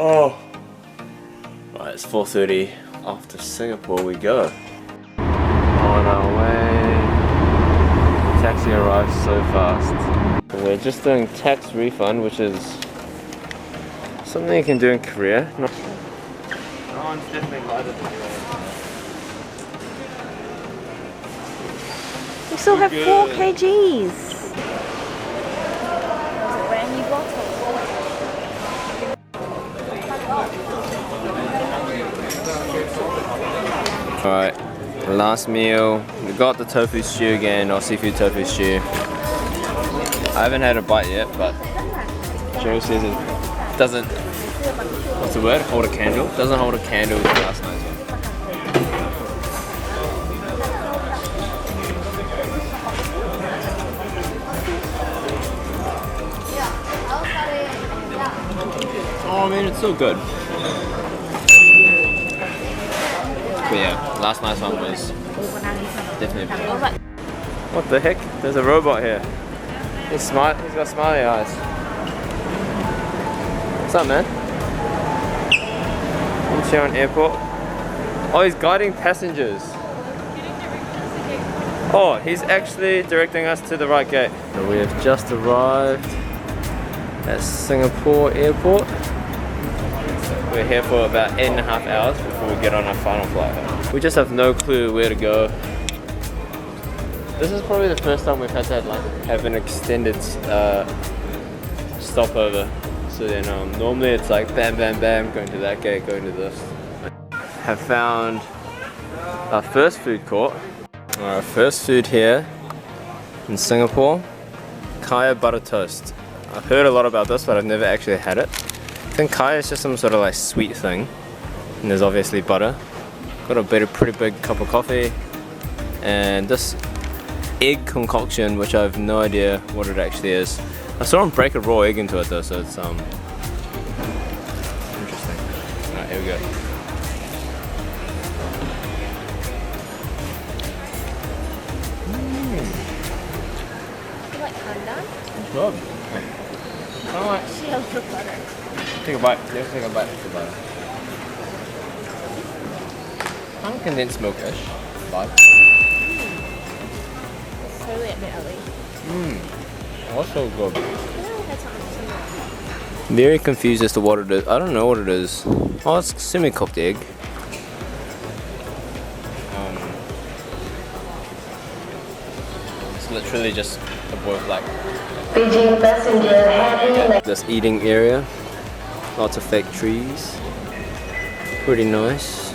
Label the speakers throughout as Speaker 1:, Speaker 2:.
Speaker 1: Oh. Right, it's 4:30. Off to Singapore we go. On our way. Taxi arrived so fast. We're just doing tax refund, which is something you can do in Korea. No one's definitely lighter than you.
Speaker 2: We still have 4 kgs. Brand new bottle.
Speaker 1: Alright, last meal. We got the tofu stew again, or seafood tofu stew. I haven't had a bite yet, but Joe says it doesn't, what's the word? Hold a candle? Doesn't hold a candle to last night's one. Oh, I mean, it's still good. But yeah, last night's one was definitely better. What the heck? There's a robot here. He's smart. He's got smiley eyes. What's up, man? Changi Airport. Oh, he's guiding passengers. Oh, he's actually directing us to the right gate. So we have just arrived at Singapore Airport. We're here for about 8.5 hours before we get on our final flight. We just have no clue where to go. This is probably the first time we've had to have an extended stopover. So then normally it's like bam, bam, bam, going to that gate, going to this. Have found our first food court. Our first food here in Singapore, kaya butter toast. I've heard a lot about this, but I've never actually had it. I think kaya is just some sort of like sweet thing, and there's obviously butter. Got a pretty big cup of coffee, and this egg concoction, which I have no idea what it actually is. I saw him break a raw egg into it though, so it's interesting. Alright, here we go.
Speaker 2: You like pandan?
Speaker 1: It's good. Alright.
Speaker 2: Shield for butter.
Speaker 1: Take a bite. Let's take a bite of the butter. Kind of condensed milk-ish vibe.
Speaker 2: It's totally a bit early.
Speaker 1: Also good. Very confused as to what it is. I don't know what it is. Oh, it's semi-cooked egg. It's literally just a boiled like this eating area. Lots of fake trees. Pretty nice.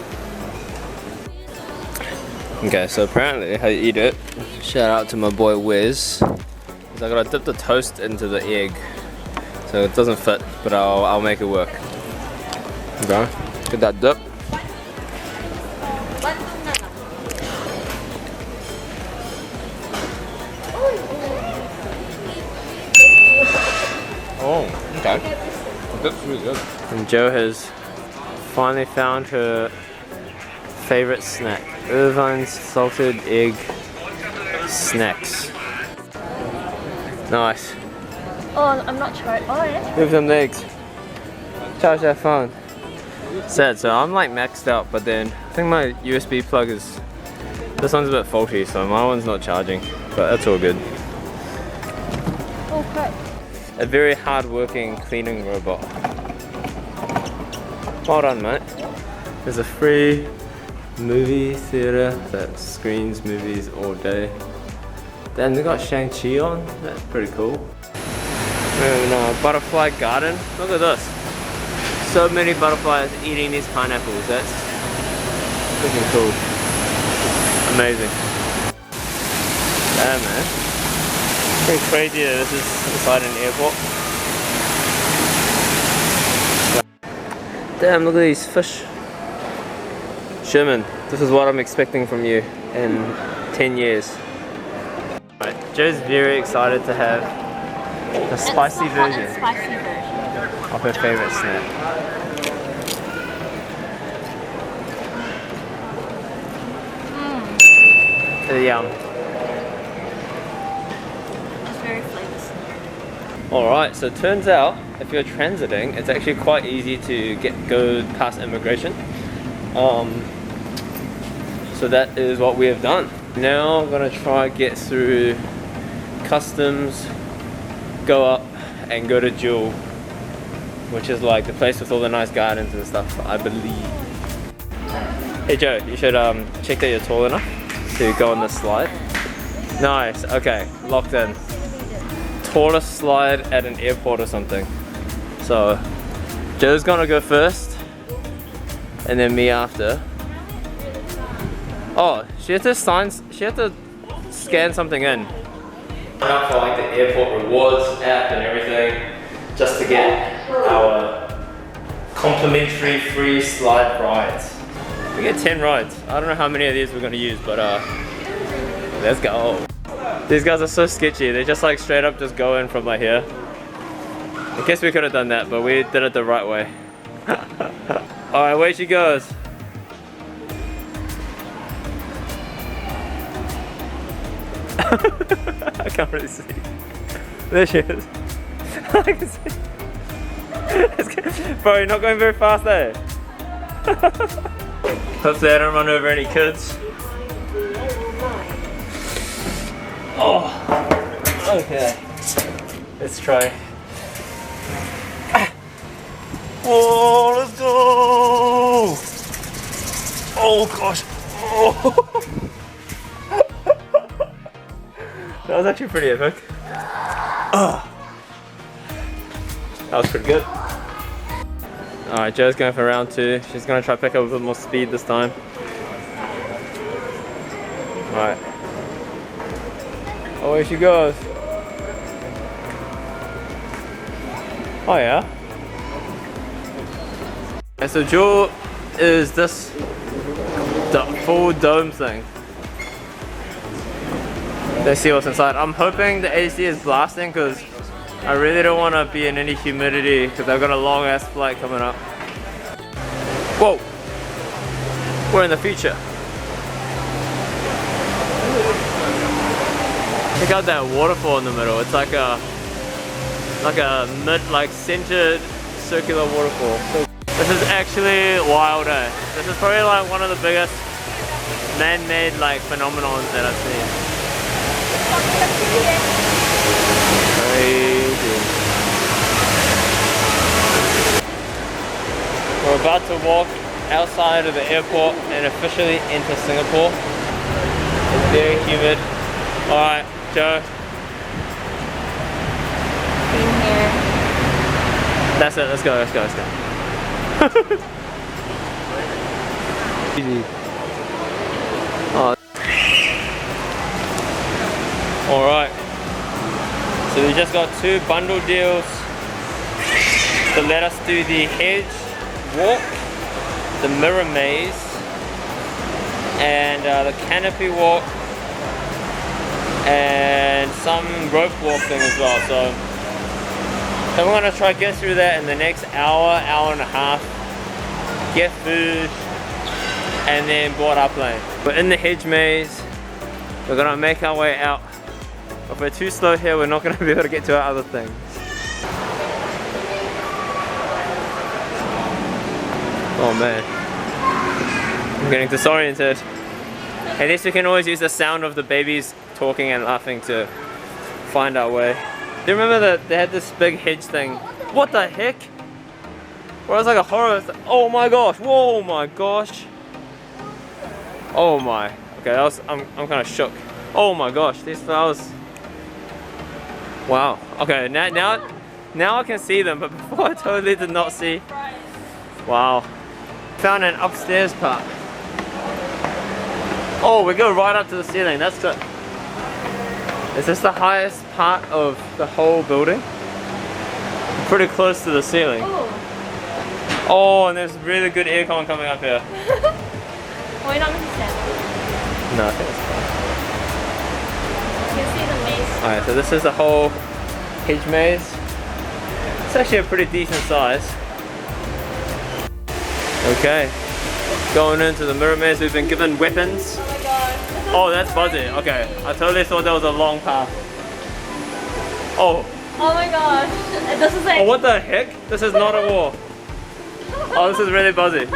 Speaker 1: Okay, so apparently how you eat it. Shout out to my boy Wes. I gotta dip the toast into the egg, so it doesn't fit, but I'll make it work. Okay, get that dip. Oh, okay. The dip's really good. And Jo has finally found her favorite snack: Irvine's salted egg snacks. Nice.
Speaker 2: Oh, I'm not sure. Oh, yeah.
Speaker 1: Move them legs. Charge that phone. Sad, so I'm like maxed out, but then I think my USB plug is, this one's a bit faulty, so my one's not charging, but that's all good.
Speaker 2: Oh, crap.
Speaker 1: A very hard-working cleaning robot. Well done, mate. There's a free movie theater that screens movies all day. Then they got Shang-Chi on, that's pretty cool. And butterfly garden, look at this. So many butterflies eating these pineapples, that's freaking cool. Amazing. Damn, man. Pretty crazy that this is inside an airport. Damn, look at these fish. Sherman, this is what I'm expecting from you in 10 years. Right, Jo's very excited to have the spicy version of her favorite snack. Yum.
Speaker 2: It's very flavorful.
Speaker 1: Alright, so it turns out if you're transiting, it's actually quite easy to go past immigration. So that is what we have done. Now I'm gonna try get through customs, go up and go to Jewel, which is like the place with all the nice gardens and stuff, I believe. Hey Joe, you should check that you're tall enough to go on this slide. Nice, okay, locked in. Tallest slide at an airport or something. So Joe's gonna go first and then me after. Oh, she had to scan something in. Out for like the airport rewards app and everything, just to get our complimentary free slide rides. We get 10 rides. I don't know how many of these we're gonna use, but let's go. These guys are so sketchy. They just like straight up just go in from like here. I guess we could have done that, but we did it the right way. Alright, away she goes. I can't really see. There she is. I can see. Bro, you're not going very fast there. Hopefully I don't run over any kids. Oh, okay. Let's try. Oh, let's go! Oh gosh! Oh. That was actually pretty epic. That was pretty good. Alright, Joe's going for round 2. She's going to try to pick up a bit more speed this time. Alright. Away she goes. Oh yeah. And so Jewel is this full dome thing. Let's see what's inside. I'm hoping the AC is blasting because I really don't want to be in any humidity because I've got a long ass flight coming up. Whoa! We're in the future. Check out that waterfall in the middle. It's like a centered circular waterfall. This is actually wild, eh? This is probably like one of the biggest man-made like phenomenons that I've seen. Crazy. We're about to walk outside of the airport and officially enter Singapore. It's very humid. Alright, Joe.
Speaker 2: In here.
Speaker 1: That's it, let's go, let's go, let's go. Easy. Oh. Alright. So we just got 2 bundle deals to let us do the Hedge Walk, the Mirror Maze, and the Canopy Walk, and some rope walk thing as well. So we're gonna try to get through that in the next hour, hour and a half, get food, and then board our plane. We're in the Hedge Maze. We're gonna make our way out. If we're too slow here, we're not gonna be able to get to our other things. Oh man, I'm getting disoriented. At least we can always use the sound of the babies talking and laughing to find our way. Do you remember that they had this big hedge thing? What the heck? Well, it was like a horror thing. Oh my gosh, whoa my gosh. Oh my, okay, that was, I'm kind of shook. Oh my gosh, these flowers. Wow, okay, now I can see them, but before I totally did not see. Wow. Found an upstairs part. Oh, we go right up to the ceiling, that's good. Is this the highest part of the whole building? Pretty close to the ceiling. Oh, and there's really good aircon coming up here.
Speaker 2: Why not stand?
Speaker 1: No, I think it's fine.
Speaker 2: You see the maze.
Speaker 1: Alright, so this is the whole Hedge Maze. It's actually a pretty decent size. Okay, going into the Mirror Maze, we've been given weapons.
Speaker 2: Oh my god.
Speaker 1: Oh, that's Buzzy. Okay, I totally thought that was a long path. Oh,
Speaker 2: Oh my gosh. This is like.
Speaker 1: Oh, what the heck? This is not a wall. Oh, this is really buzzy.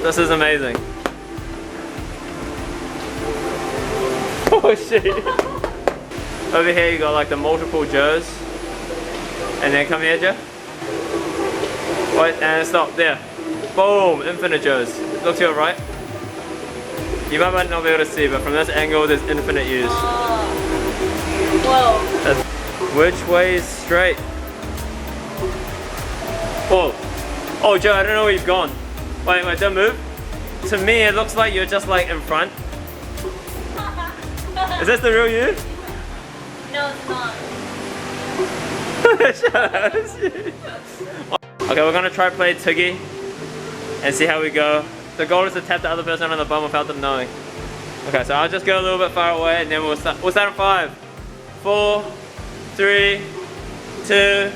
Speaker 1: This is amazing. Oh shit. Over here you got like the multiple Joes. And then come here, Joe. Wait, and stop there. Boom, infinite Joes. Look to your right. You might not be able to see, but from this angle there's infinite U's.
Speaker 2: Whoa.
Speaker 1: Which way is straight? Oh. Oh, Joe, I don't know where you've gone. Wait, don't move. To me, it looks like you're just like in front. Is this the real you?
Speaker 2: No, it's not.
Speaker 1: Okay, we're gonna try play Tiggy and see how we go. The goal is to tap the other person on the bum without them knowing. Okay, so I'll just go a little bit far away and then we'll start in 5, 4, 3, 2,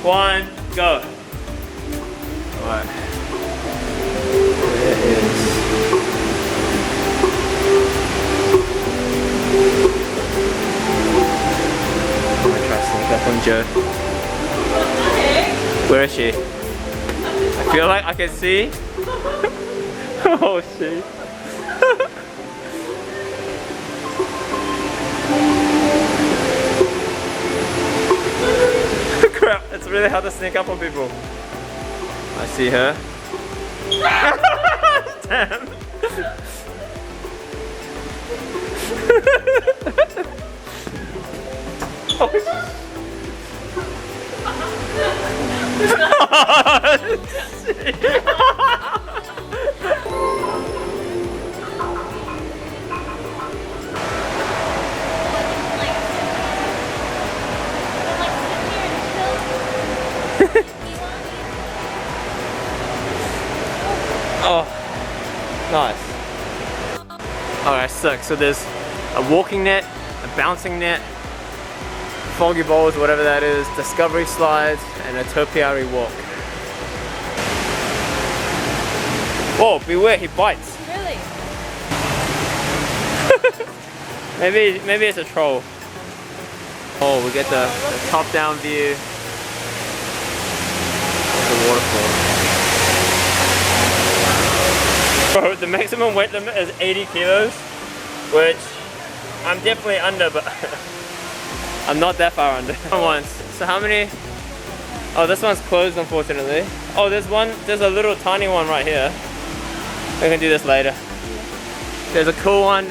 Speaker 1: 1, go. Alright. There it is. I'm gonna try to sneak up on Joe. Where is she? I feel like I can see. Oh shit. Crap, it's really hard to sneak up on people. I see her. Damn. Oh shit. Oh, nice. Alright, so there's a walking net, a bouncing net, foggy bowls, whatever that is, discovery slides, and a topiary walk. Oh, beware, he bites.
Speaker 2: Really?
Speaker 1: Maybe it's a troll. Oh, we get the top-down view of the waterfall. Bro, the maximum weight limit is 80 kilos, which I'm definitely under, but I'm not that far under. Once. So how many? Oh, this one's closed, unfortunately. Oh, there's a little tiny one right here. We can do this later. There's a cool one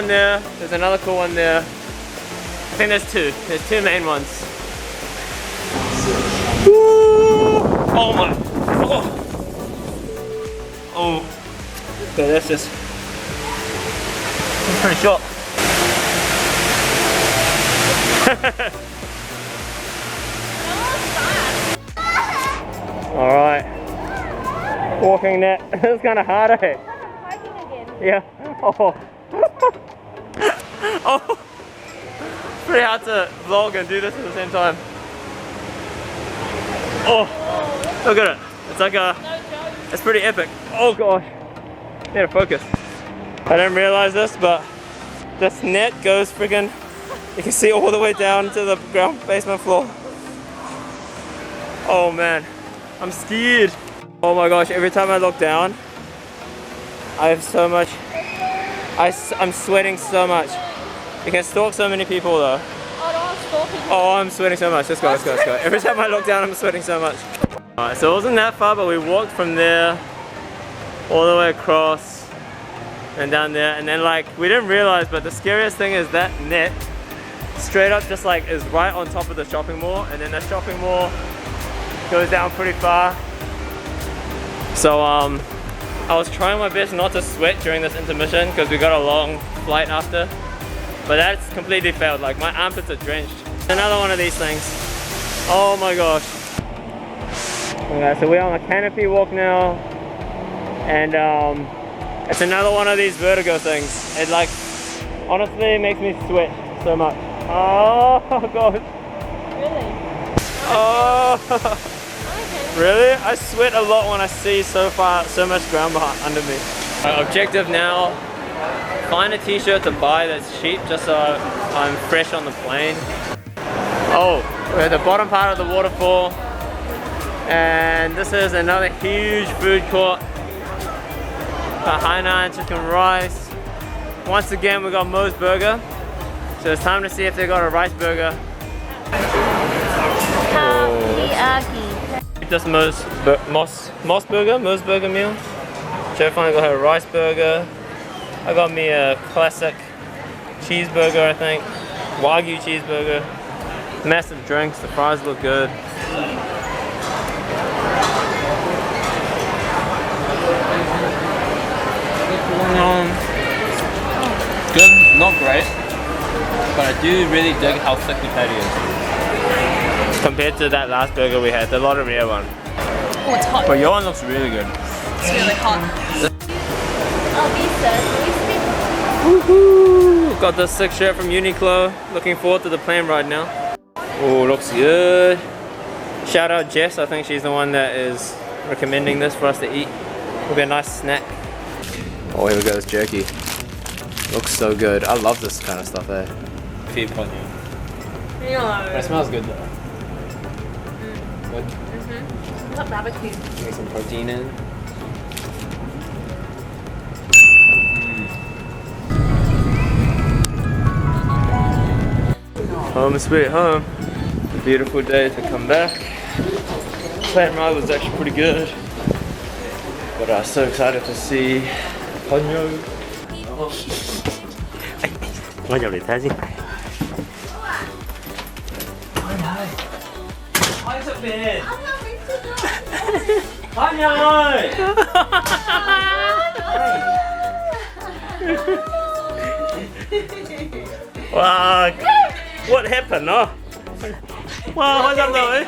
Speaker 1: there. There's another cool one there. I think there's two. There's two main ones. Woo! Oh my. Oh. Okay, that's just. It's pretty short. Alright. Walking net. It's kind of hard, eh? Yeah. Oh. Oh. Pretty hard to vlog and do this at the same time. Oh. Look at it. It's like a. It's pretty epic. Oh gosh. Need to focus. I didn't realize this, but this net goes freaking. You can see all the way down to the ground basement floor. Oh man, I'm scared. Oh my gosh, every time I look down, I have so much, I'm sweating so much. You can stalk so many people though. Oh, I'm sweating so much. Let's go. Every time I look down, I'm sweating so much. Alright, so it wasn't that far, but we walked from there all the way across and down there, and then like, we didn't realize, but the scariest thing is that net straight up just like is right on top of the shopping mall, and then the shopping mall goes down pretty far. So I was trying my best not to sweat during this intermission because we got a long flight after, but that's completely failed. Like my armpits are drenched. Another one of these things. Oh my gosh. Okay, so we're on a canopy walk now, and it's another one of these vertigo things. It like honestly makes me sweat so much. Oh god.
Speaker 2: Really?
Speaker 1: Oh.
Speaker 2: Okay.
Speaker 1: Really? I sweat a lot when I see so much ground behind under me. Our objective now find a t-shirt to buy that's cheap just so I'm fresh on the plane. Oh, we're at the bottom part of the waterfall. And this is another huge food court. Got Hainan chicken rice. Once again, we got Mo's burger. So it's time to see if they got a rice burger. This Mo's burger meal. Joe finally got her a rice burger. I got me a classic cheeseburger, I think. Wagyu cheeseburger. Massive drinks, the fries look good. Good, not great, but I do really dig how thick the patty is. Compared to that last burger we had, the Loteria one.
Speaker 2: Oh, it's hot.
Speaker 1: But your one looks really good.
Speaker 2: It's really hot.
Speaker 1: Woohoo! Got this sick shirt from Uniqlo. Looking forward to the plane ride now. Oh, looks good. Shout out Jess, I think she's the one that is recommending this for us to eat. It'll be a nice snack. Oh, here we go, this jerky. Looks so good. I love this kind of stuff, eh? Feed on you.
Speaker 2: Yeah.
Speaker 1: It smells good though. Good?
Speaker 2: Mm-hmm. Not barbecue.
Speaker 1: Get some protein in. Home sweet home. Beautiful day to come back. Plane ride was actually pretty good. But I was so excited to see Ponyo.
Speaker 3: Ngồi vào để thấy gì?
Speaker 1: Wow, what happened, no? Wow, hóa ra rồi.